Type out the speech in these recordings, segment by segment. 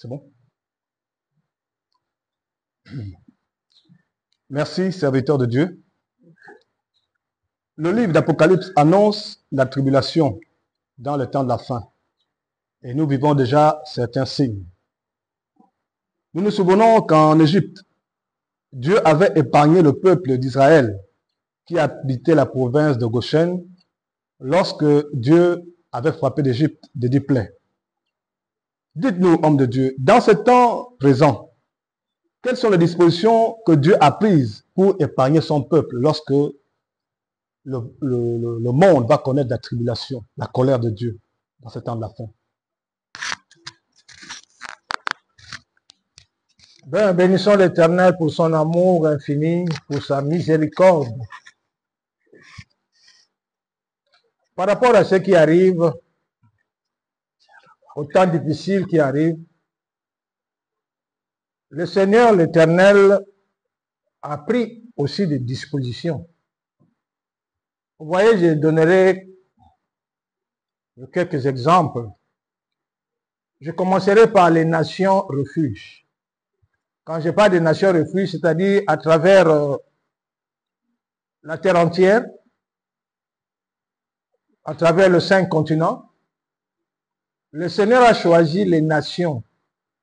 C'est bon? Merci, serviteur de Dieu. Le livre d'Apocalypse annonce la tribulation dans le temps de la fin. Et nous vivons déjà certains signes. Nous nous souvenons qu'en Égypte, Dieu avait épargné le peuple d'Israël qui habitait la province de Goshen lorsque Dieu avait frappé l'Égypte de 10 plaies. Dites-nous, homme de Dieu, dans ce temps présent, quelles sont les dispositions que Dieu a prises pour épargner son peuple lorsque le monde va connaître la tribulation, la colère de Dieu dans ce temps de la fin? Bénissons l'Éternel pour son amour infini, pour sa miséricorde. Par rapport à ce qui arrive, au temps difficile qui arrive, le Seigneur l'Éternel a pris aussi des dispositions. Vous voyez, je donnerai quelques exemples. Je commencerai par les nations refuges. Quand je parle des nations refuges, c'est-à-dire à travers la terre entière, à travers les 5 continents, le Seigneur a choisi les nations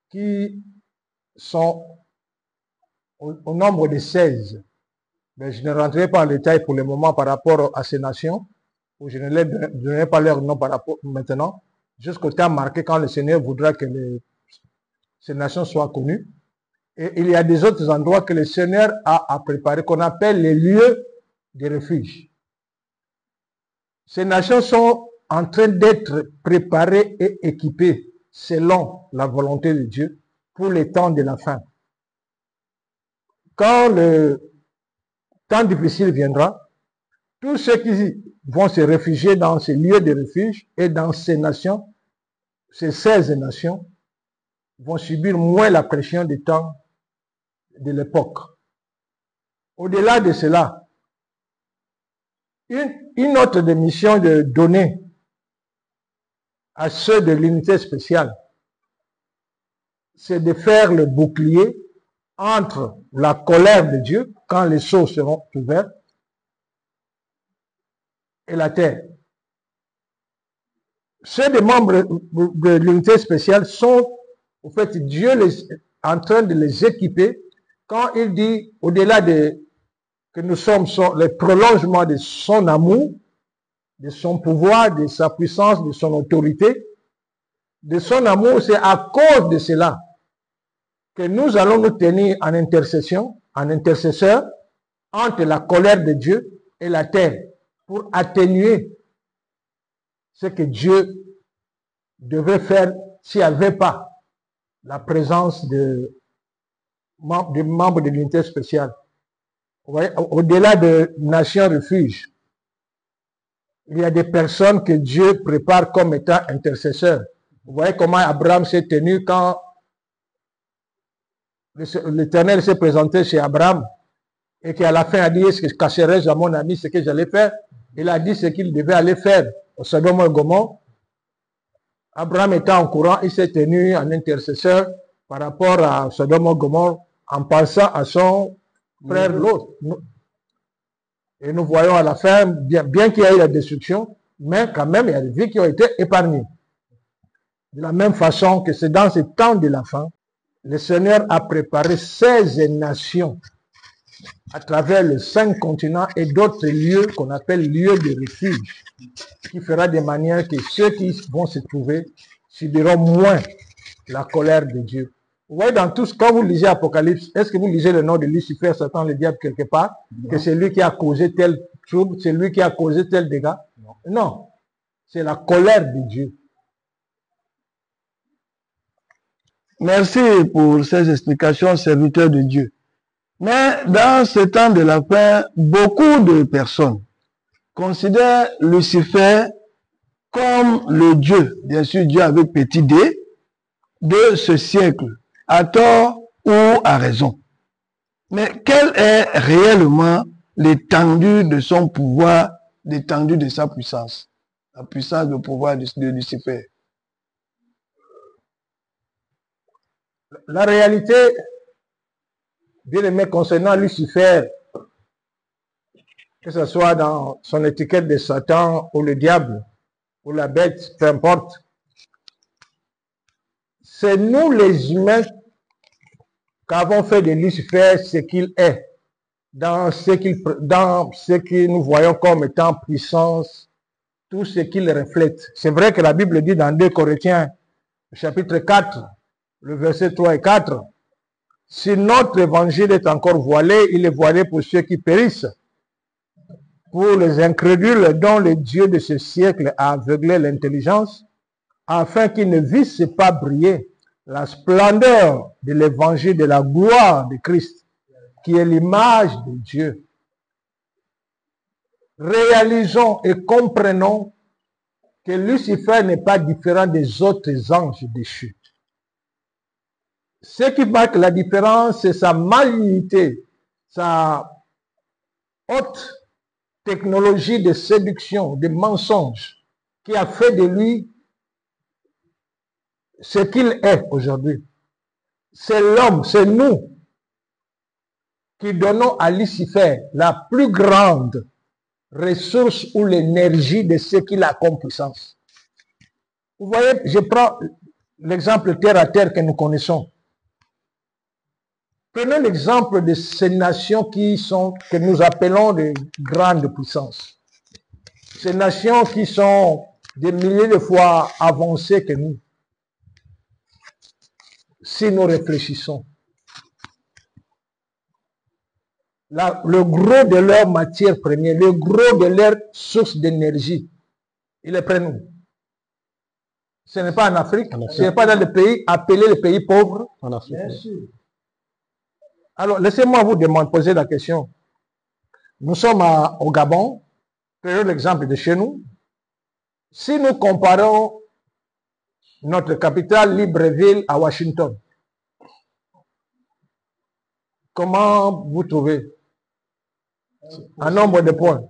qui sont au nombre de 16. Mais je ne rentrerai pas en détail pour le moment par rapport à ces nations, où je ne donnerai pas leur nom par rapport maintenant, jusqu'au temps marqué quand le Seigneur voudra que ces nations soient connues. Et il y a des autres endroits que le Seigneur a préparés, qu'on appelle les lieux de refuge. Ces nations sont en train d'être préparées et équipées selon la volonté de Dieu pour les temps de la fin. Quand le temps difficile viendra, tous ceux qui vont se réfugier dans ces lieux de refuge et dans ces nations, ces 16 nations, vont subir moins la pression du temps de l'époque. Au-delà de cela, une autre des missions de donner à ceux de l'unité spéciale, c'est de faire le bouclier entre la colère de Dieu, quand les cieux seront ouverts, et la terre. Ceux des membres de l'unité spéciale sont, en fait, Dieu est en train de les équiper quand il dit, au-delà de que nous sommes le prolongement de son amour, de son pouvoir, de sa puissance, de son autorité, de son amour, c'est à cause de cela que nous allons nous tenir en intercession, en intercesseur, entre la colère de Dieu et la terre, pour atténuer ce que Dieu devait faire s'il n'y avait pas la présence des membres de l'unité spéciale. Au-delà de nations refuge, il y a des personnes que Dieu prépare comme étant intercesseurs. Vous voyez comment Abraham s'est tenu quand l'Éternel s'est présenté chez Abraham et qu'à la fin a dit, est-ce que je cacherai à mon ami ce que j'allais faire? Il a dit ce qu'il devait aller faire au Sodome et Gomorrhe. Abraham étant en courant, il s'est tenu en intercesseur par rapport à Sodome et Gomorrhe en pensant à son frère l'autre. Et nous voyons à la fin, bien qu'il y ait eu la destruction, mais quand même il y a des vies qui ont été épargnées. De la même façon que c'est dans ce temps de la fin, le Seigneur a préparé 16 nations à travers les 5 continents et d'autres lieux qu'on appelle lieux de refuge, qui fera de manière que ceux qui vont se trouver subiront moins la colère de Dieu. Vous voyez, dans tout ce, quand vous lisez Apocalypse, est-ce que vous lisez le nom de Lucifer, Satan, le diable quelque part, que c'est lui qui a causé tel trouble, c'est lui qui a causé tel dégât? Non, c'est la colère de Dieu. Merci pour ces explications, serviteurs de Dieu. Mais dans ce temps de la fin, beaucoup de personnes considèrent Lucifer comme le Dieu, bien sûr Dieu avec petit d, de ce siècle, à tort ou à raison. Mais quelle est réellement l'étendue de son pouvoir, l'étendue de sa puissance, la puissance de pouvoir de Lucifer? La réalité, bien aimé, concernant Lucifer, que ce soit dans son étiquette de Satan ou le diable ou la bête, peu importe, c'est nous les humains qu'avons fait de Lucifer ce qu'il est, dans ce que nous voyons comme étant puissance, tout ce qu'il reflète. C'est vrai que la Bible dit dans 2 Corinthiens, chapitre 4, le verset 3 et 4, si notre évangile est encore voilé, il est voilé pour ceux qui périssent, pour les incrédules dont le Dieu de ce siècle a aveuglé l'intelligence, afin qu'ils ne vissent pas briller la splendeur de l'évangile de la gloire de Christ, qui est l'image de Dieu. Réalisons et comprenons que Lucifer n'est pas différent des autres anges déchus. Ce qui marque la différence, c'est sa malignité, sa haute technologie de séduction, de mensonge, qui a fait de lui ce qu'il est aujourd'hui. C'est l'homme, c'est nous qui donnons à Lucifer la plus grande ressource ou l'énergie de ce qu'il a comme puissance. Vous voyez, je prends l'exemple terre à terre que nous connaissons. Prenons l'exemple de ces nations que nous appelons de grandes puissances. Ces nations qui sont des milliers de fois avancées que nous. Si nous réfléchissons, le gros de leur matière première, le gros de leur source d'énergie, ils les prennent où? Ce n'est pas en Afrique, ce n'est pas dans les pays appelés les pays pauvres. En Afrique. Bien sûr. Alors, laissez-moi vous poser la question. Nous sommes au Gabon, prenons l'exemple de chez nous. Si nous comparons notre capitale, Libreville, à Washington, comment vous trouvez un nombre de points?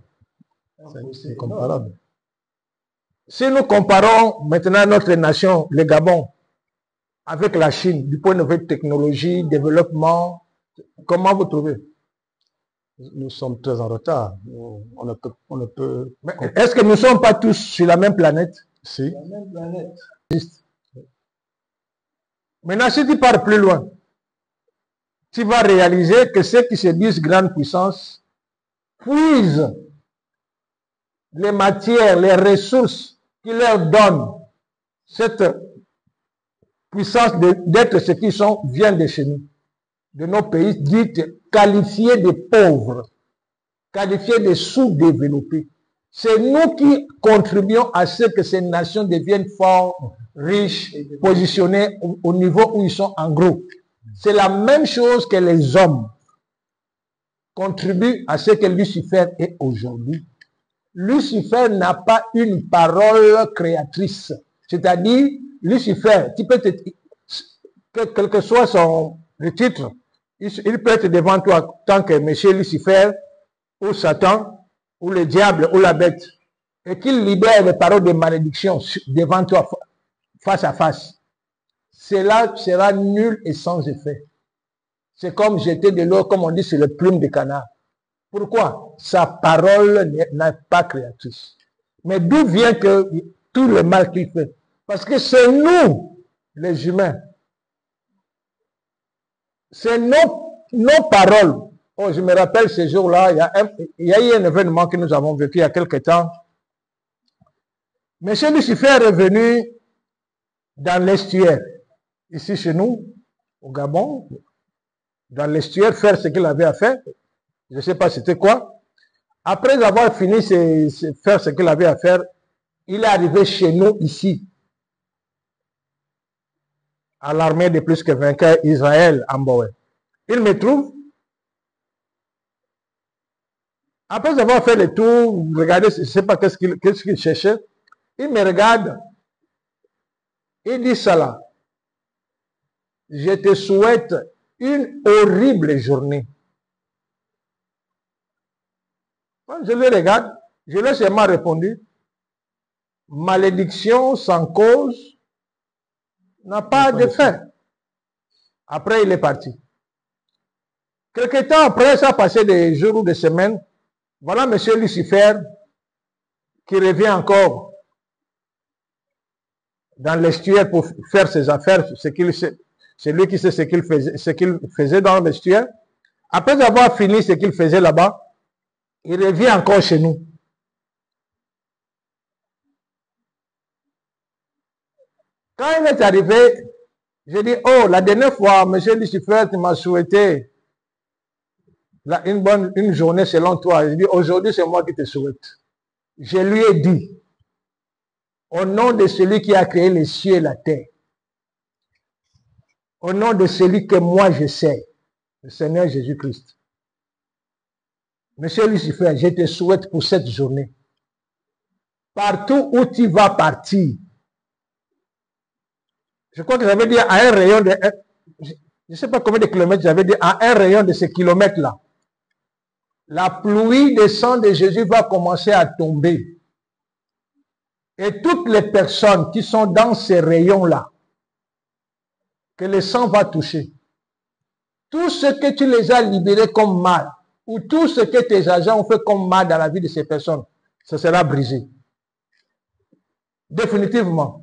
C'est incomparable. Si nous comparons maintenant notre nation, le Gabon, avec la Chine, du point de vue technologie, développement, comment vous trouvez? Nous sommes très en retard. On ne peut... Est-ce que nous ne sommes pas tous sur la même planète? Si. La même planète. Maintenant, si tu pars plus loin, tu vas réaliser que ceux qui se disent grande puissance puisent les matières, les ressources qui leur donnent cette puissance d'être ce qu'ils sont, vient de chez nous, de nos pays dits qualifiés de pauvres, qualifiés de sous-développés. C'est nous qui contribuons à ce que ces nations deviennent fortes, riches, positionnées au niveau où ils sont en groupe. C'est la même chose que les hommes contribuent à ce que Lucifer est aujourd'hui. Lucifer n'a pas une parole créatrice. C'est-à-dire, Lucifer, quel que soit le titre, il peut être devant toi tant que monsieur Lucifer, ou Satan, ou le diable, ou la bête, et qu'il libère les paroles de malédiction devant toi, face à face. Cela sera nul et sans effet. C'est comme jeter de l'eau, comme on dit, sur le plume de canard. Pourquoi? Sa parole n'est pas créatrice. Mais d'où vient que tout le mal qu'il fait? Parce que c'est nous, les humains. C'est nos paroles. Oh, je me rappelle ce jour-là, il y a eu un événement que nous avons vécu il y a quelque temps. Monsieur Lucifer est venu dans l'estuaire, ici chez nous, au Gabon, dans l'estuaire, faire ce qu'il avait à faire. Je ne sais pas c'était quoi. Après avoir fini faire ce qu'il avait à faire, il est arrivé chez nous ici, à l'armée de plus que vainqueurs Israël, en Boé. Il me trouve. Après avoir fait le tour, regardez, je ne sais pas qu'est-ce qu'il cherchait. Il me regarde. Il dit ça là. Je te souhaite une horrible journée. Quand je le regarde, je lui ai seulement répondu, malédiction sans cause n'a pas de fin. Après, il est parti. Quelque temps après, ça a passé des jours ou des semaines. Voilà M. Lucifer qui revient encore dans l'estuaire pour faire ses affaires. C'est lui qui sait ce qu'il faisait dans l'estuaire. Après avoir fini ce qu'il faisait là-bas, il revient encore chez nous. Quand il est arrivé, j'ai dit, oh, la dernière fois, M. Lucifer, tu m'as souhaité une journée selon toi. J'ai dit, aujourd'hui, c'est moi qui te souhaite. Je lui ai dit, au nom de celui qui a créé les cieux et la terre, au nom de celui que moi je sais, le Seigneur Jésus-Christ. Monsieur Lucifer, je te souhaite pour cette journée. Partout où tu vas partir, je crois que j'avais dit à un rayon de... Je ne sais pas combien de kilomètres, j'avais dit à un rayon de ces kilomètres-là. La pluie de sang de Jésus va commencer à tomber. Et toutes les personnes qui sont dans ces rayons-là, que le sang va toucher, tout ce que tu les as libérés comme mal, ou tout ce que tes agents ont fait comme mal dans la vie de ces personnes, ça sera brisé. Définitivement.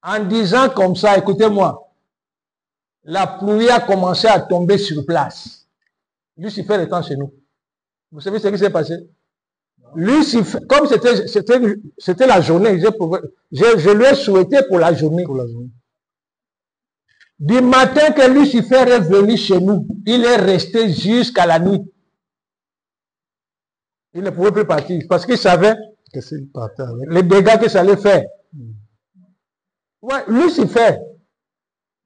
En disant comme ça, écoutez-moi, la pluie a commencé à tomber sur place. Lucifer étant chez nous. Vous savez ce qui s'est passé? Lucifer, comme c'était la journée, je lui ai souhaité pour la journée. Du matin que Lucifer est venu chez nous, il est resté jusqu'à la nuit. Il ne pouvait plus partir parce qu'il savait les dégâts que ça allait faire. Ouais, Lucifer,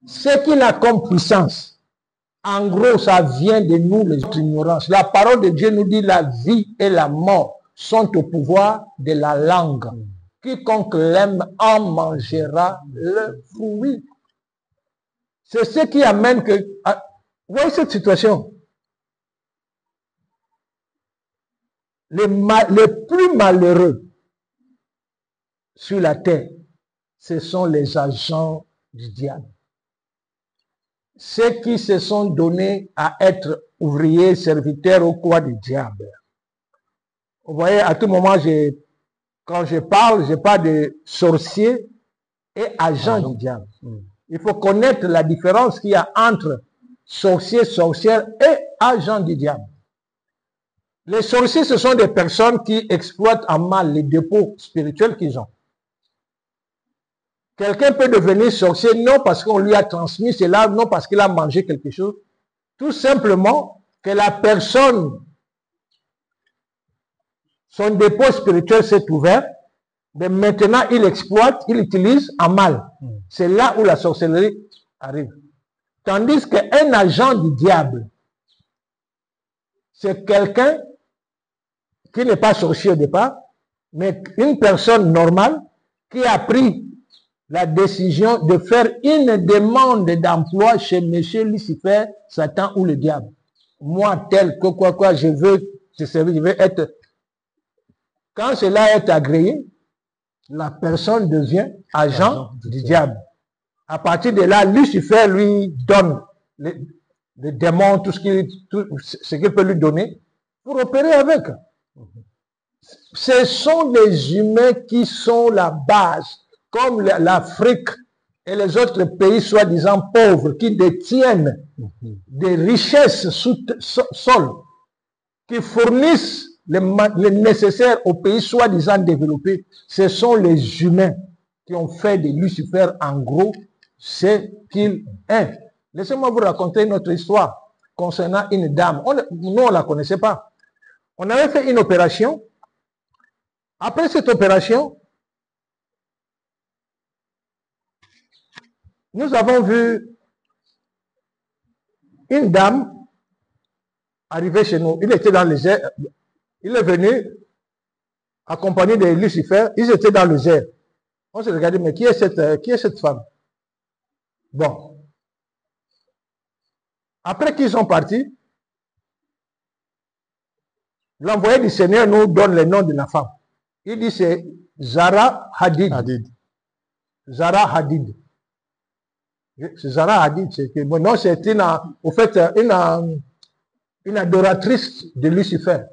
ce qu'il a comme puissance, en gros, ça vient de nous, les ignorances. La parole de Dieu nous dit la vie et la mort sont au pouvoir de la langue. Quiconque l'aime en mangera le fruit. C'est ce qui amène que... Vous voyez cette situation? Les plus malheureux sur la terre, ce sont les agents du diable. Ceux qui se sont donnés à être ouvriers, serviteurs ou quoi du diable. Vous voyez, à tout moment, quand je parle de sorciers et agents du diable. Il faut connaître la différence qu'il y a entre sorciers, sorcières et agents du diable. Les sorciers, ce sont des personnes qui exploitent en mal les dépôts spirituels qu'ils ont. Quelqu'un peut devenir sorcier non parce qu'on lui a transmis cela, non parce qu'il a mangé quelque chose. Tout simplement que la personne, son dépôt spirituel s'est ouvert, mais maintenant il exploite, il utilise en mal. C'est là où la sorcellerie arrive. Tandis qu'un agent du diable, c'est quelqu'un qui n'est pas sorcier au départ, mais une personne normale qui a pris la décision de faire une demande d'emploi chez M. Lucifer, Satan ou le diable. Moi, tel que quoi, je veux te servir, je veux être... Quand cela est agréé, la personne devient agent du diable. À partir de là, Lucifer lui donne les démons, tout ce qu'il peut lui donner pour opérer avec. Ce sont les humains qui sont la base, comme l'Afrique et les autres pays soi-disant pauvres, qui détiennent des richesses sous-sol, qui fournissent le nécessaire aux pays soi-disant développés. Ce sont les humains qui ont fait de Lucifer, en gros, ce qu'il est. Laissez-moi vous raconter notre histoire concernant une dame. Nous, on ne la connaissait pas. On avait fait une opération. Après cette opération, nous avons vu une dame arriver chez nous. Il était dans les airs. Il est venu accompagné de Lucifer. Ils étaient dans les airs. On s'est regardé, mais qui est cette femme? Bon. Après qu'ils sont partis, l'envoyé du Seigneur nous donne le nom de la femme. Il dit c'est Zara Hadid. Zara Hadid. Zara Hadid, c'était bon, non, c'est au fait une adoratrice de Lucifer.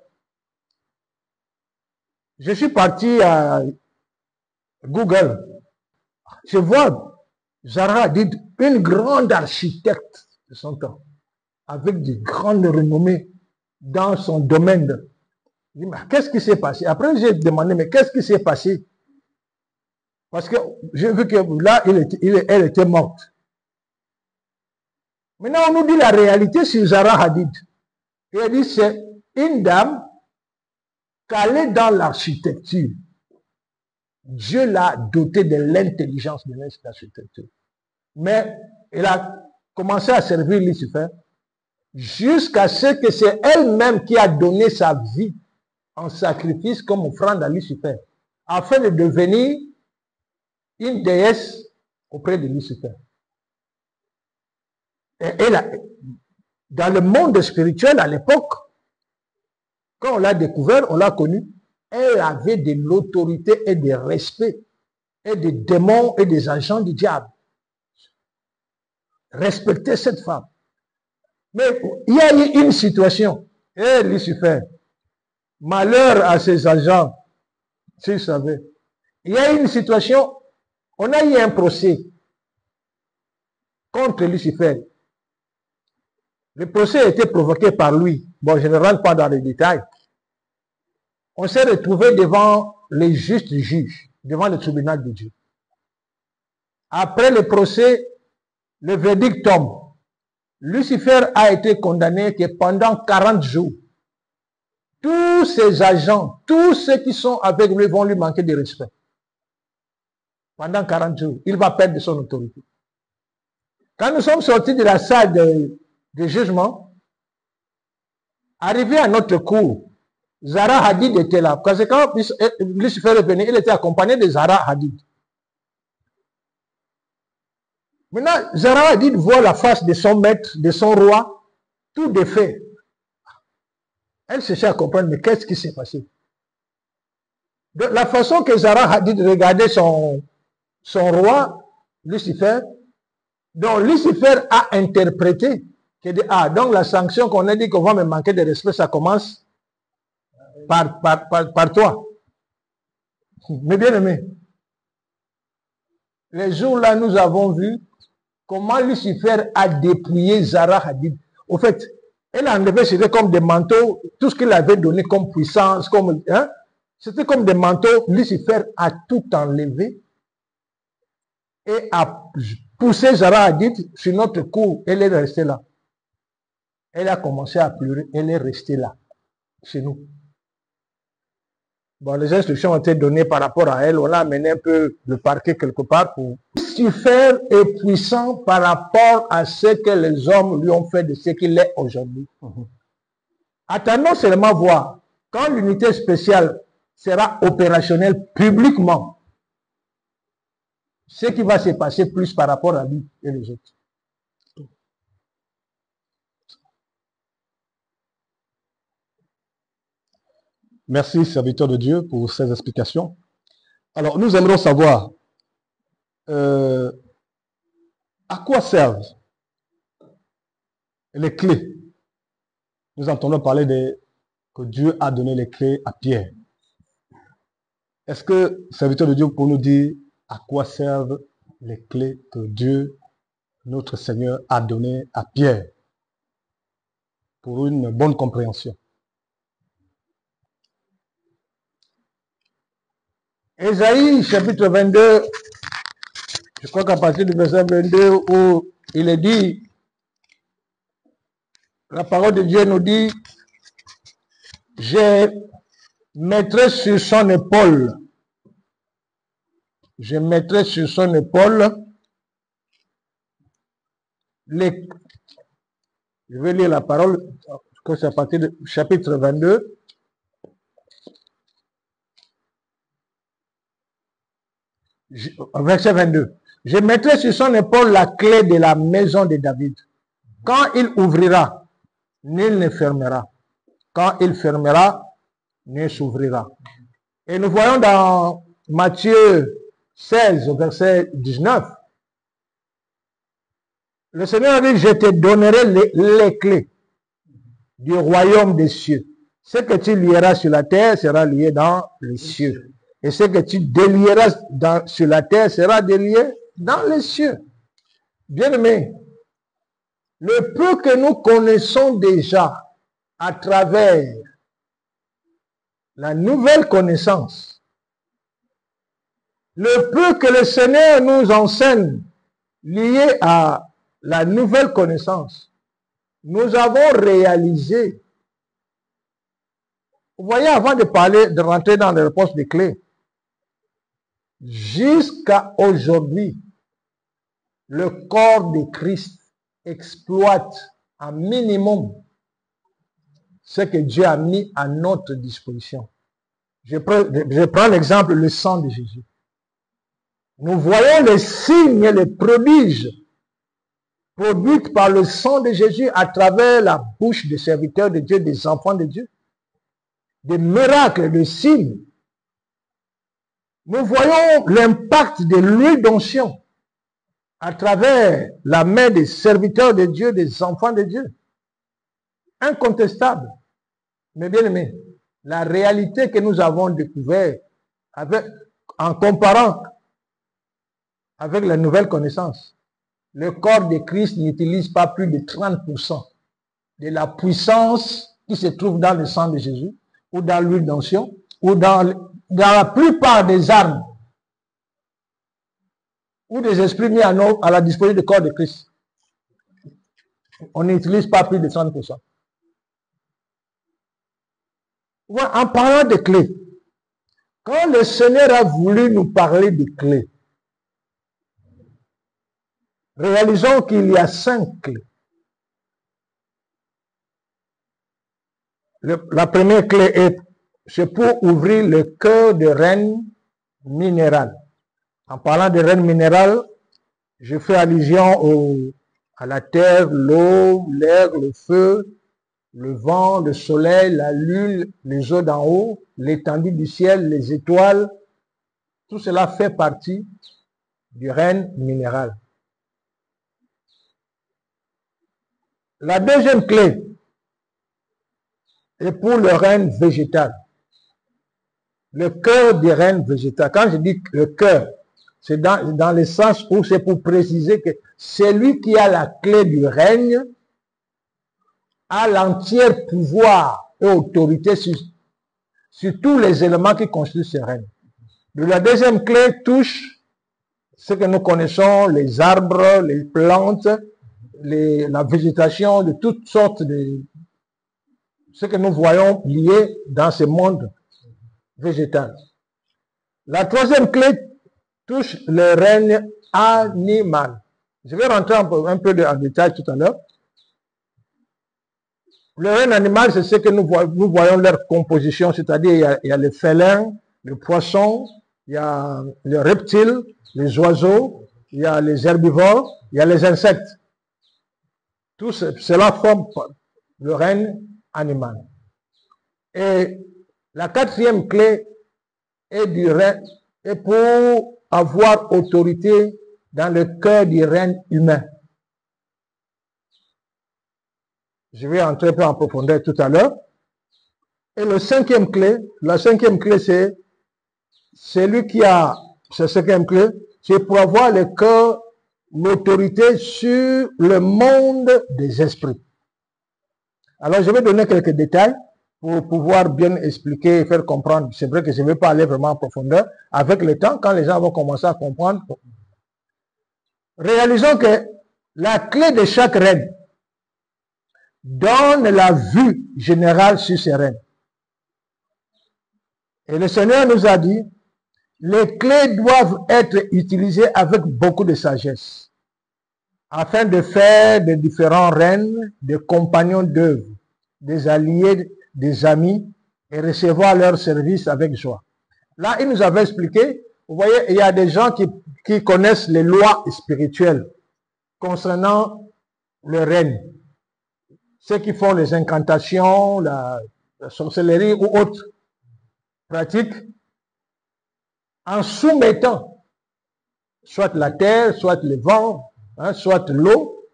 Je suis parti à Google. Je vois Zara Hadid, une grande architecte de son temps, avec de grandes renommées dans son domaine. Je dis, mais qu'est-ce qui s'est passé? Après, j'ai demandé, mais qu'est-ce qui s'est passé? Parce que j'ai vu que là, elle était morte. Maintenant, on nous dit la réalité sur Zara Hadid. Et elle dit, c'est une dame calée dans l'architecture. Dieu l'a dotée de l'intelligence de l'architecture. Mais elle a commencé à servir Lucifer jusqu'à ce que c'est elle-même qui a donné sa vie en sacrifice comme offrande à Lucifer, afin de devenir une déesse auprès de Lucifer. Et dans le monde spirituel à l'époque, quand on l'a découvert, on l'a connue, elle avait de l'autorité et du respect, et des démons et des agents du diable. Respectez cette femme. Mais il y a eu une situation, et Lucifer, malheur à ses agents, s'ils savaient, il y a eu une situation, on a eu un procès contre Lucifer. Le procès a été provoqué par lui. Bon, je ne rentre pas dans les détails. On s'est retrouvé devant les justes juges, devant le tribunal de Dieu. Après le procès, le verdict tombe. Lucifer a été condamné que pendant 40 jours, tous ses agents, tous ceux qui sont avec lui vont lui manquer de respect. Pendant 40 jours, il va perdre son autorité. Quand nous sommes sortis de la salle de jugement, arrivé à notre cour, Zara Hadid était là. Parce que quand Lucifer est venu, il était accompagné de Zara Hadid. Maintenant, Zara Hadid voit la face de son maître, de son roi, tout défait. Elle cherchait à comprendre, mais qu'est-ce qui s'est passé? De la façon que Zara Hadid regardait son roi, Lucifer, donc Lucifer a interprété que donc la sanction qu'on a dit qu'on va me manquer de respect, ça commence par toi. Mais bien aimé, les jours-là, nous avons vu comment Lucifer a dépouillé Zara Hadid. Au fait, elle a enlevé, c'était comme des manteaux, tout ce qu'il avait donné comme puissance, comme, hein, c'était comme des manteaux. Lucifer a tout enlevé et a poussé Zara Hadid sur notre cour. Elle est restée là. Elle a commencé à pleurer. Elle est restée là, chez nous. Bon, les instructions ont été données par rapport à elle. On a amené un peu le parquet quelque part pour... Lucifer est puissant par rapport à ce que les hommes lui ont fait de ce qu'il est aujourd'hui. Attendons seulement voir quand l'unité spéciale sera opérationnelle publiquement, ce qui va se passer plus par rapport à lui et les autres. Merci, serviteur de Dieu, pour ces explications. Alors, nous aimerons savoir à quoi servent les clés. Nous entendons parler que Dieu a donné les clés à Pierre. Est-ce que, serviteur de Dieu, pour nous dire à quoi servent les clés que Dieu, notre Seigneur, a données à Pierre pour une bonne compréhension? Ésaïe, chapitre 22, je crois qu'à partir du verset 22, où il est dit, la parole de Dieu nous dit, je mettrai sur son épaule, je vais lire la parole, que c'est à partir du chapitre 22, verset 22. Je mettrai sur son épaule la clé de la maison de David. Quand il ouvrira, nul ne fermera. Quand il fermera, nul s'ouvrira. Et nous voyons dans Matthieu 16, verset 19, Le Seigneur dit, je te donnerai les clés du royaume des cieux. Ce que tu lieras sur la terre sera lié dans les cieux. Et ce que tu délieras sur la terre sera délié dans les cieux. Bien-aimés, le peu que nous connaissons déjà à travers la nouvelle connaissance, le peu que le Seigneur nous enseigne lié à la nouvelle connaissance, nous avons réalisé. Vous voyez, avant de parler, de rentrer dans les réponses des clés, jusqu'à aujourd'hui, le corps de Christ exploite un minimum ce que Dieu a mis à notre disposition. Je prends l'exemple, le sang de Jésus. Nous voyons les signes et les prodiges produits par le sang de Jésus à travers la bouche des serviteurs de Dieu, des enfants de Dieu. Des miracles, des signes. Nous voyons l'impact de l'huile d'onction à travers la main des serviteurs de Dieu, des enfants de Dieu. Incontestable. Mais bien aimé, la réalité que nous avons découverte en comparant avec la nouvelle connaissance, le corps de Christ n'utilise pas plus de 30% de la puissance qui se trouve dans le sang de Jésus, ou dans l'huile d'onction, ou dans la plupart des armes, ou des esprits mis à la disposition du corps de Christ. On n'utilise pas plus de 30%. En parlant de clés, quand le Seigneur a voulu nous parler de clés, réalisons qu'il y a 5 clés. La première clé c'est pour ouvrir le cœur de reine minérale. En parlant de reine minérale, je fais allusion à la terre, l'eau, l'air, le feu, le vent, le soleil, la lune, les eaux d'en haut, l'étendue du ciel, les étoiles. Tout cela fait partie du règne minéral. La deuxième clé est pour le règne végétal. Le cœur du règne végétal. Quand je dis le cœur, c'est dans le sens où c'est pour préciser que celui qui a la clé du règne a l'entier pouvoir et autorité sur tous les éléments qui constituent ce règne. La deuxième clé touche ce que nous connaissons, les arbres, les plantes, la végétation, de toutes sortes de ce que nous voyons lié dans ce monde végétal. La troisième clé touche le règne animal. Je vais rentrer un peu en détail tout à l'heure. Le règne animal, c'est ce que nous voyons leur composition, c'est-à-dire il y a les félins, les poissons, il y a les reptiles, les oiseaux, il y a les herbivores, il y a les insectes. Tout cela forme le règne animal. Et la quatrième clé est pour avoir autorité dans le cœur du règne humain. Je vais entrer un peu en profondeur tout à l'heure. Et la cinquième clé, c'est celui qui a cette cinquième clé, c'est pour avoir le cœur, l'autorité sur le monde des esprits. Alors, je vais donner quelques détails pour pouvoir bien expliquer et faire comprendre. C'est vrai que je ne vais pas aller vraiment en profondeur. Avec le temps, quand les gens vont commencer à comprendre, réalisons que la clé de chaque règne donne la vue générale sur ces règnes. Et le Seigneur nous a dit, les clés doivent être utilisées avec beaucoup de sagesse, afin de faire des différents règnes des compagnons d'œuvre, des alliés, des amis, et recevoir leur service avec joie. Là, il nous avait expliqué, vous voyez, il y a des gens qui connaissent les lois spirituelles concernant le règne. Ceux qui font les incantations, la sorcellerie ou autres pratiques, en soumettant soit la terre, soit le vent, soit l'eau,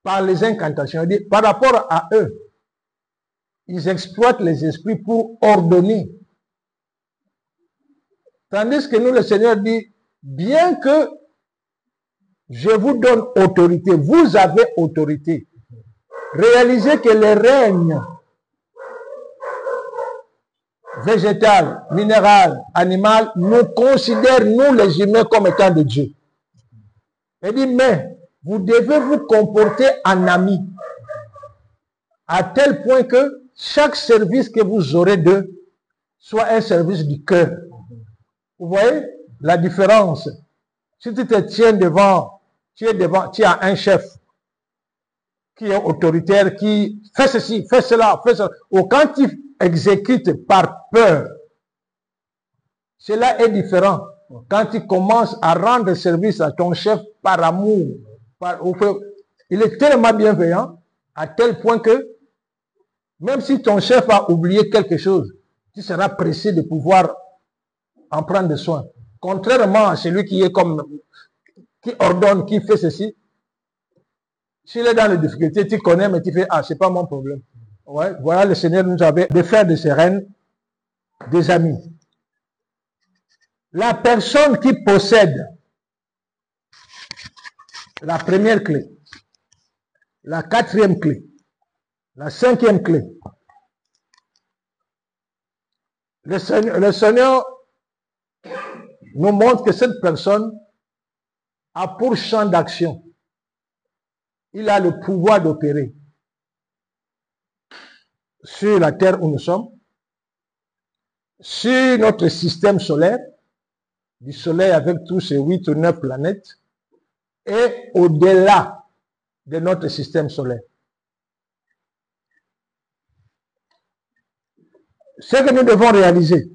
par les incantations. Par rapport à eux, ils exploitent les esprits pour ordonner. Tandis que nous, le Seigneur dit, bien que je vous donne autorité, vous avez autorité. Réalisez que les règnes végétal, minéral, animal, nous considèrent, nous les humains, comme étant de Dieu. Il dit, mais vous devez vous comporter en ami, à tel point que chaque service que vous aurez d'eux soit un service du cœur. Vous voyez la différence? Si tu te tiens devant, tu as un chef qui est autoritaire, qui fait ceci, fait cela, fait cela. Ou quand il exécute par peur, cela est différent. Quand tu commences à rendre service à ton chef par amour, il est tellement bienveillant à tel point que même si ton chef a oublié quelque chose, tu seras pressé de pouvoir en prendre soin. Contrairement à celui qui est comme, qui ordonne, qui fait ceci, s'il est dans les difficultés, tu connais, mais tu fais, ah, c'est pas mon problème. Ouais, voilà, le Seigneur nous avait de faire de ces reines des amis. La personne qui possède la première clé, la quatrième clé, la cinquième clé, le Seigneur nous montre que cette personne a pour champ d'action, il a le pouvoir d'opérer sur la terre où nous sommes, sur notre système solaire, du soleil avec tous ses 8 ou 9 planètes, et au-delà de notre système solaire. Ce que nous devons réaliser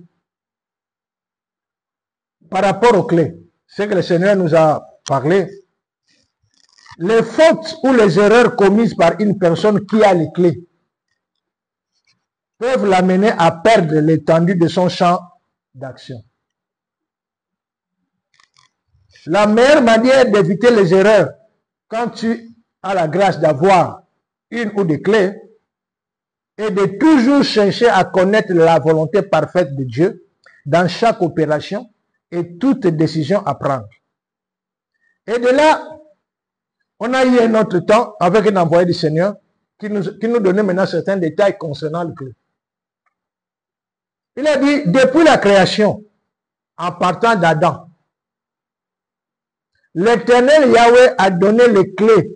par rapport aux clés, ce que le Seigneur nous a parlé, les fautes ou les erreurs commises par une personne qui a les clés peuvent l'amener à perdre l'étendue de son champ d'action. La meilleure manière d'éviter les erreurs, quand tu as la grâce d'avoir une ou des clés, est de toujours chercher à connaître la volonté parfaite de Dieu dans chaque opération et toute décision à prendre. Et de là, on a eu un autre temps avec un envoyé du Seigneur qui nous donnait maintenant certains détails concernant le clé. Il a dit, depuis la création, en partant d'Adam, l'Éternel Yahweh a donné les clés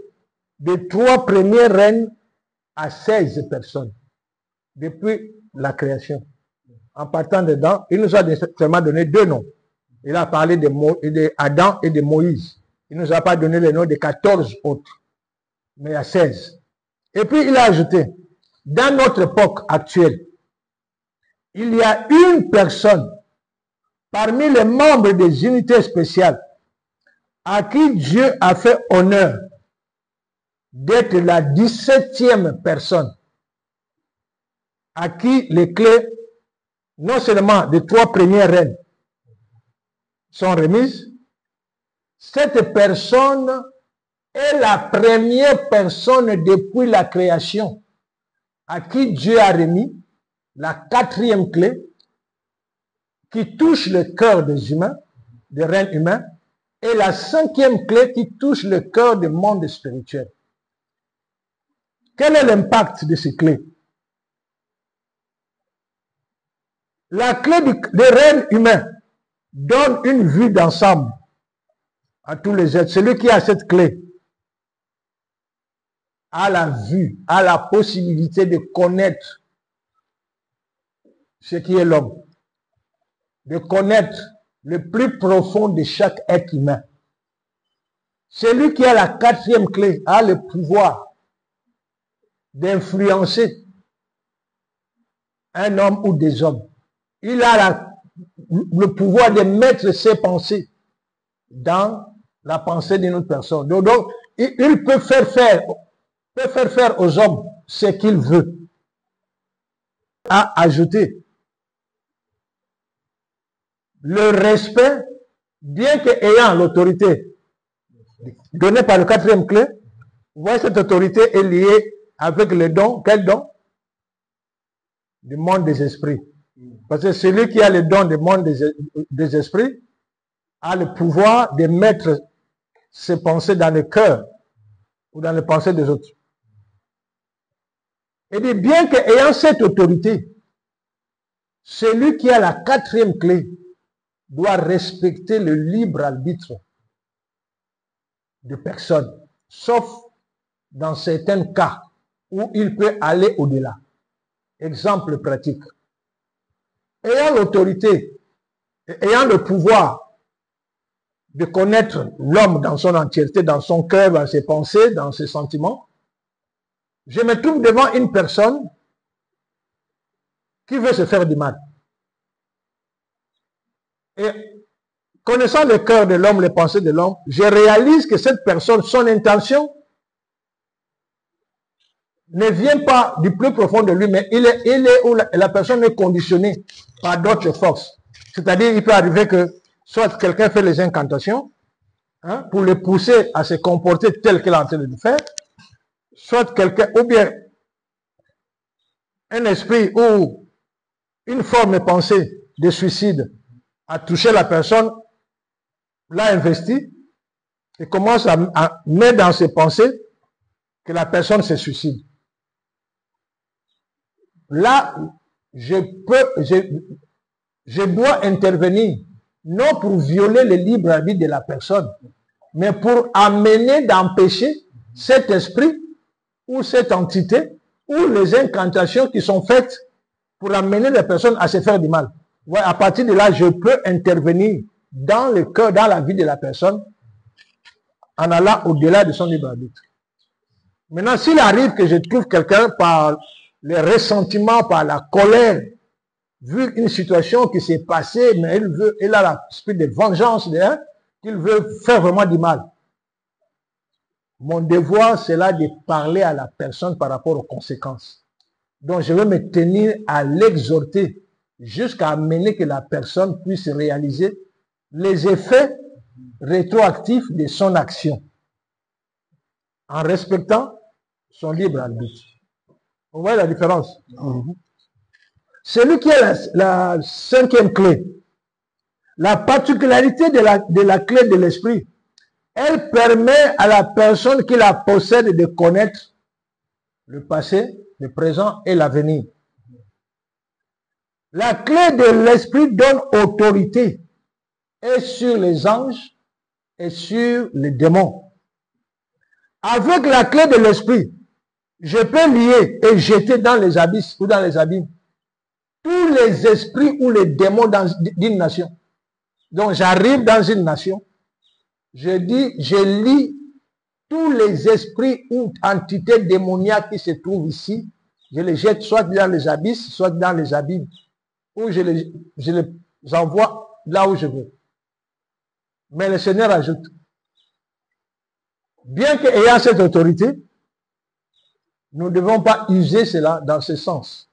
des 3 premiers règnes à 16 personnes. Depuis la création. En partant d'Adam, il nous a seulement donné 2 noms. Il a parlé d'Adam et de Moïse. Il ne nous a pas donné les noms de 14 autres, mais à 16. Et puis il a ajouté, dans notre époque actuelle, il y a une personne parmi les membres des unités spéciales à qui Dieu a fait honneur d'être la 17e personne à qui les clés, non seulement des 3 premières reines, sont remises. Cette personne est la première personne depuis la création à qui Dieu a remis la 4e clé qui touche le cœur des humains, des reines humains, et la 5e clé qui touche le cœur du monde spirituel. Quel est l'impact de ces clés? La clé des reines humains donne une vue d'ensemble à tous les êtres. Celui qui a cette clé a la vue, a la possibilité de connaître ce qui est l'homme, de connaître le plus profond de chaque être humain. Celui qui a la 4e clé a le pouvoir d'influencer un homme ou des hommes. Il a le pouvoir de mettre ses pensées dans la pensée d'une autre personne. Donc il peut faire faire aux hommes ce qu'il veut. À ajouter le respect, bien qu'ayant l'autorité donnée par le 4e clé, Vous voyez, cette autorité est liée avec le don. Quel don? Du monde des esprits. Parce que celui qui a le don du monde des esprits a le pouvoir de mettre ses pensées dans le cœur ou dans les pensées des autres. Et dit, bien qu'ayant cette autorité, celui qui a la quatrième clé doit respecter le libre arbitre de personne, sauf dans certains cas où il peut aller au-delà. Exemple pratique. Ayant l'autorité, ayant le pouvoir de connaître l'homme dans son entièreté, dans son cœur, dans ses pensées, dans ses sentiments, je me trouve devant une personne qui veut se faire du mal. Et connaissant le cœur de l'homme, les pensées de l'homme, je réalise que cette personne, son intention ne vient pas du plus profond de lui, mais il est où la personne est conditionnée par d'autres forces. C'est-à-dire, il peut arriver que soit quelqu'un fait les incantations, hein, pour le pousser à se comporter tel qu'il est en train de le faire, soit quelqu'un, ou bien un esprit ou une forme de pensée de suicide a touché la personne, l'a investi, et commence à mettre dans ses pensées que la personne se suicide. Là, je dois intervenir, non pour violer le libre arbitre de la personne, mais pour amener d'empêcher cet esprit ou cette entité ou les incantations qui sont faites pour amener les personnes à se faire du mal. Ouais, à partir de là, je peux intervenir dans le cœur, dans la vie de la personne, en allant au-delà de son libre arbitre. Maintenant, s'il arrive que je trouve quelqu'un par le ressentiment, par la colère, vu une situation qui s'est passée, mais il a l'esprit de vengeance, qu'il veut faire vraiment du mal. Mon devoir, c'est là de parler à la personne par rapport aux conséquences. Donc, je vais me tenir à l'exhorter jusqu'à amener que la personne puisse réaliser les effets rétroactifs de son action en respectant son libre arbitre. Vous voyez la différence? Celui qui a la cinquième clé, la particularité de la clé de l'esprit, elle permet à la personne qui la possède de connaître le passé, le présent et l'avenir. La clé de l'esprit donne autorité et sur les anges et sur les démons. Avec la clé de l'esprit, je peux lier et jeter dans les abysses ou dans les abîmes tous les esprits ou les démons d'une nation. Donc j'arrive dans une nation, je dis, je lis tous les esprits ou entités démoniaques qui se trouvent ici, je les jette soit dans les abysses, soit dans les abîmes, ou je les envoie là où je veux. Mais le Seigneur ajoute, bien qu'ayant cette autorité, nous ne devons pas user cela dans ce sens.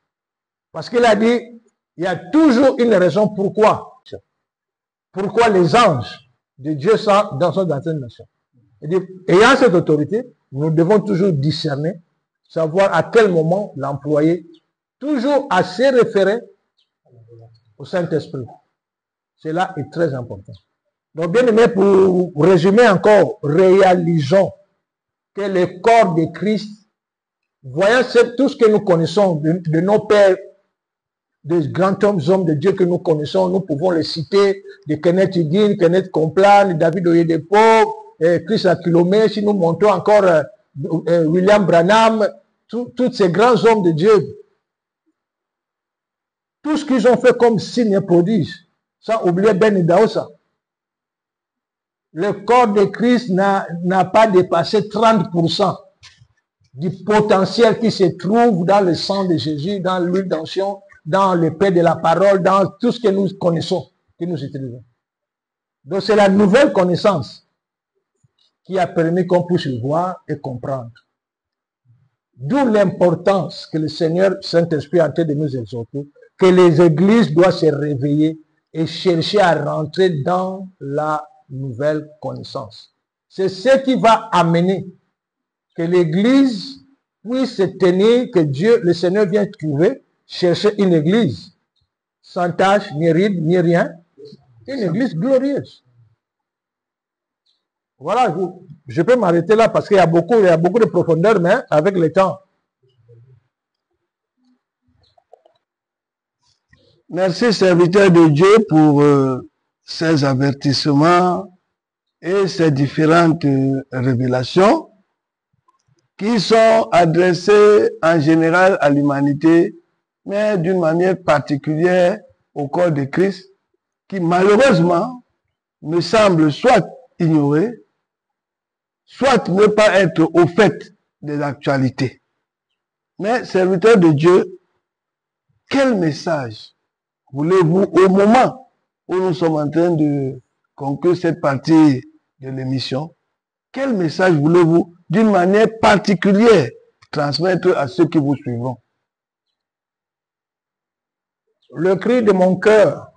Parce qu'il a dit, il y a toujours une raison pourquoi. Pourquoi les anges de Dieu sont dans une nation. Ayant cette autorité, nous devons toujours discerner, savoir à quel moment l'employer, toujours à se référer au Saint-Esprit. Cela est très important. Donc, bien aimé, pour résumer encore, réalisons que le corps de Christ, voyant tout ce que nous connaissons de nos pères, des grands hommes de Dieu que nous connaissons, nous pouvons les citer, de Kenneth Hagin, Kenneth Copeland, David Oyedepo, Chris Aquilomé, si nous montons encore William Branham, tous ces grands hommes de Dieu. Tout ce qu'ils ont fait comme signe et prodige, sans oublier Ben Idaosa. Le corps de Christ n'a pas dépassé 30% du potentiel qui se trouve dans le sang de Jésus, dans l'huile d'onction, dans le paix de la parole, dans tout ce que nous connaissons, que nous utilisons. Donc c'est la nouvelle connaissance qui a permis qu'on puisse le voir et comprendre. D'où l'importance que le Seigneur Saint-Esprit est en train de nous exhorter, que les églises doivent se réveiller et chercher à rentrer dans la nouvelle connaissance. C'est ce qui va amener que l'Église puisse se tenir, que Dieu, le Seigneur vient trouver, chercher une Église sans tache, ni ride, ni rien. Une Église glorieuse. Voilà, je peux m'arrêter là parce qu'il y a beaucoup de profondeur, mais avec le temps. Merci, serviteur de Dieu, pour ces avertissements et ces différentes révélations qui sont adressées en général à l'humanité, mais d'une manière particulière au corps de Christ, qui malheureusement me semble soit ignorer, soit ne pas être au fait des actualités. Mais, serviteur de Dieu, quel message voulez-vous, au moment où nous sommes en train de conclure cette partie de l'émission, quel message voulez-vous, d'une manière particulière, transmettre à ceux qui vous suivront? Le cri de mon cœur,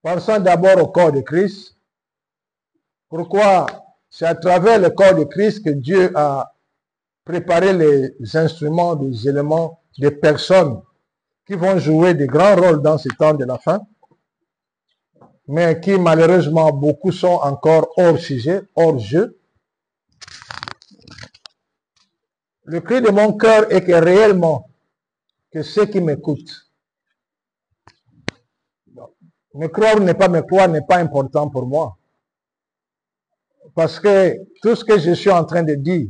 pensons d'abord au corps de Christ. Pourquoi? C'est à travers le corps de Christ que Dieu a préparé les instruments, des éléments, des personnes qui vont jouer de grands rôles dans ce temps de la fin, mais qui malheureusement beaucoup sont encore hors sujet, hors jeu. Le cri de mon cœur est que réellement, que ceux qui m'écoutent, me croire ou ne pas me croire n'est pas important pour moi. Parce que tout ce que je suis en train de dire,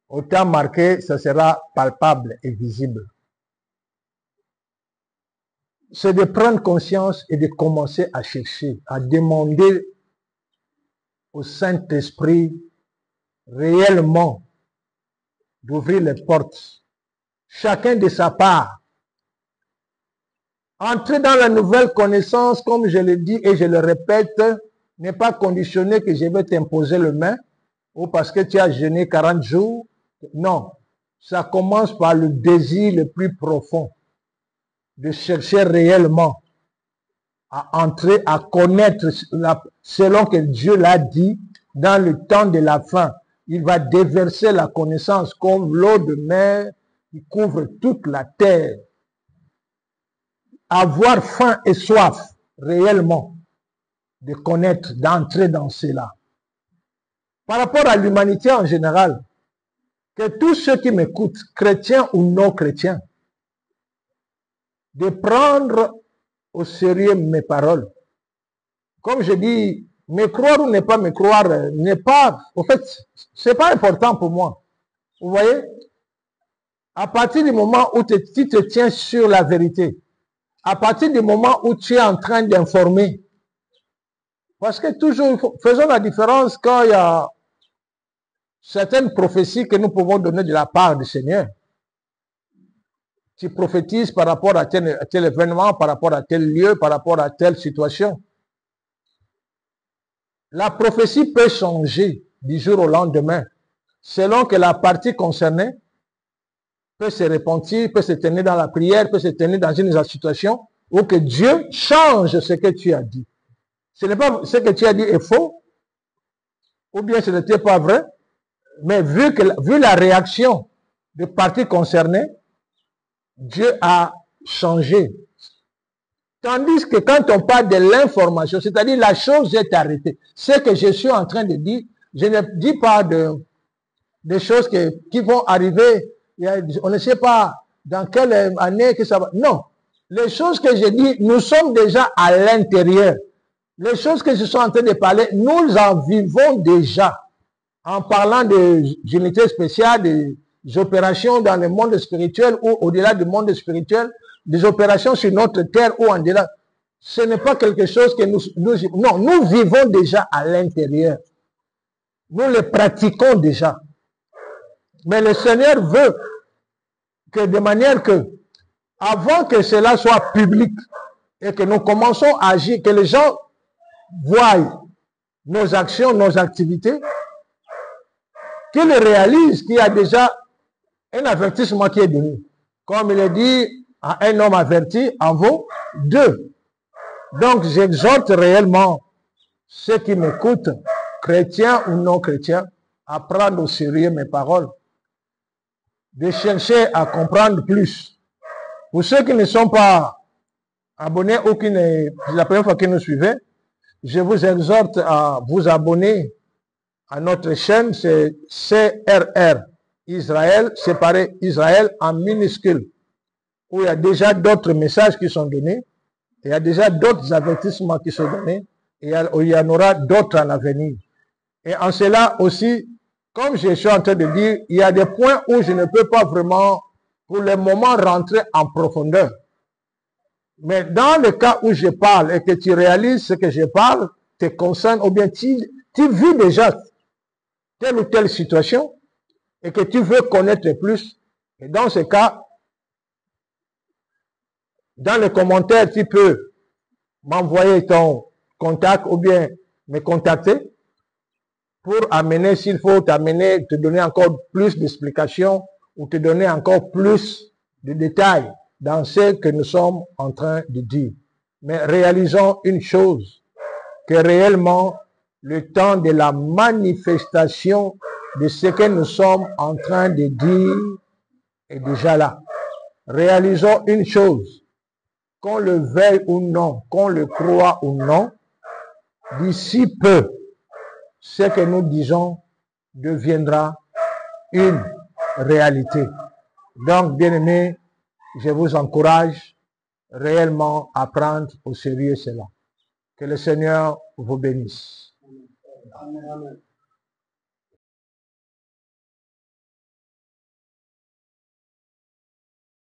au temps marqué, ça sera palpable et visible. C'est de prendre conscience et de commencer à chercher, à demander au Saint-Esprit réellement d'ouvrir les portes, chacun de sa part. Entrer dans la nouvelle connaissance, comme je le dis et je le répète, n'est pas conditionné que je vais t'imposer le main ou parce que tu as jeûné 40 jours. Non, ça commence par le désir le plus profond de chercher réellement à entrer, à connaître selon que Dieu l'a dit, dans le temps de la fin. Il va déverser la connaissance comme l'eau de mer qui couvre toute la terre. Avoir faim et soif réellement de connaître, d'entrer dans cela. Par rapport à l'humanité en général, que tous ceux qui m'écoutent, chrétiens ou non chrétiens, de prendre au sérieux mes paroles. Comme je dis, me croire ou ne pas me croire, n'est pas, en fait, c'est pas important pour moi. Vous voyez? À partir du moment où tu te tiens sur la vérité, à partir du moment où tu es en train d'informer, parce que toujours, faisons la différence quand il y a certaines prophéties que nous pouvons donner de la part du Seigneur. Tu prophétises par rapport à tel événement, par rapport à tel lieu, par rapport à telle situation. La prophétie peut changer du jour au lendemain, selon que la partie concernée peut se repentir, peut se tenir dans la prière, peut se tenir dans une situation où que Dieu change ce que tu as dit. Ce n'est pas ce que tu as dit est faux, ou bien ce n'était pas vrai, mais vu la réaction des parties concernées, Dieu a changé. Tandis que quand on parle de l'information, c'est-à-dire la chose est arrêtée. Ce que je suis en train de dire, je ne dis pas des choses qui vont arriver, on ne sait pas dans quelle année que ça va. Non, les choses que je dis, nous sommes déjà à l'intérieur. Les choses que je suis en train de parler, nous en vivons déjà. En parlant des unités spéciales, des opérations dans le monde spirituel ou au-delà du monde spirituel, des opérations sur notre terre ou en delà. Ce n'est pas quelque chose que non, nous vivons déjà à l'intérieur. Nous le pratiquons déjà. Mais le Seigneur veut que de manière que, avant que cela soit public et que nous commençons à agir, que les gens voient nos actions, nos activités, qu'ils réalisent qu'il y a déjà un avertissement qui est donné. Comme il est dit, à un homme averti en vaut deux. Donc j'exhorte réellement ceux qui m'écoutent, chrétiens ou non chrétiens, à prendre au sérieux mes paroles, de chercher à comprendre plus. Pour ceux qui ne sont pas abonnés ou qui ne, c'est la première fois que nous suivez, je vous exhorte à vous abonner à notre chaîne, c'est CRR Israël, séparé Israël en minuscule, où il y a déjà d'autres messages qui sont donnés, il y a déjà d'autres avertissements qui sont donnés, et il y en aura d'autres en avenir. Et en cela aussi, comme je suis en train de dire, il y a des points où je ne peux pas vraiment, pour le moment, rentrer en profondeur. Mais dans le cas où je parle et que tu réalises ce que je parle, te concerne, ou bien tu vis déjà telle ou telle situation et que tu veux connaître plus, et dans ce cas, dans les commentaires, tu peux m'envoyer ton contact ou bien me contacter pour amener, s'il faut, t'amener, te donner encore plus d'explications ou te donner encore plus de détails dans ce que nous sommes en train de dire. Mais réalisons une chose, que réellement, le temps de la manifestation de ce que nous sommes en train de dire est déjà là. Réalisons une chose, qu'on le veuille ou non, qu'on le croit ou non, d'ici peu, ce que nous disons deviendra une réalité. Donc, bien-aimés, je vous encourage réellement à prendre au sérieux cela. Que le Seigneur vous bénisse. Amen.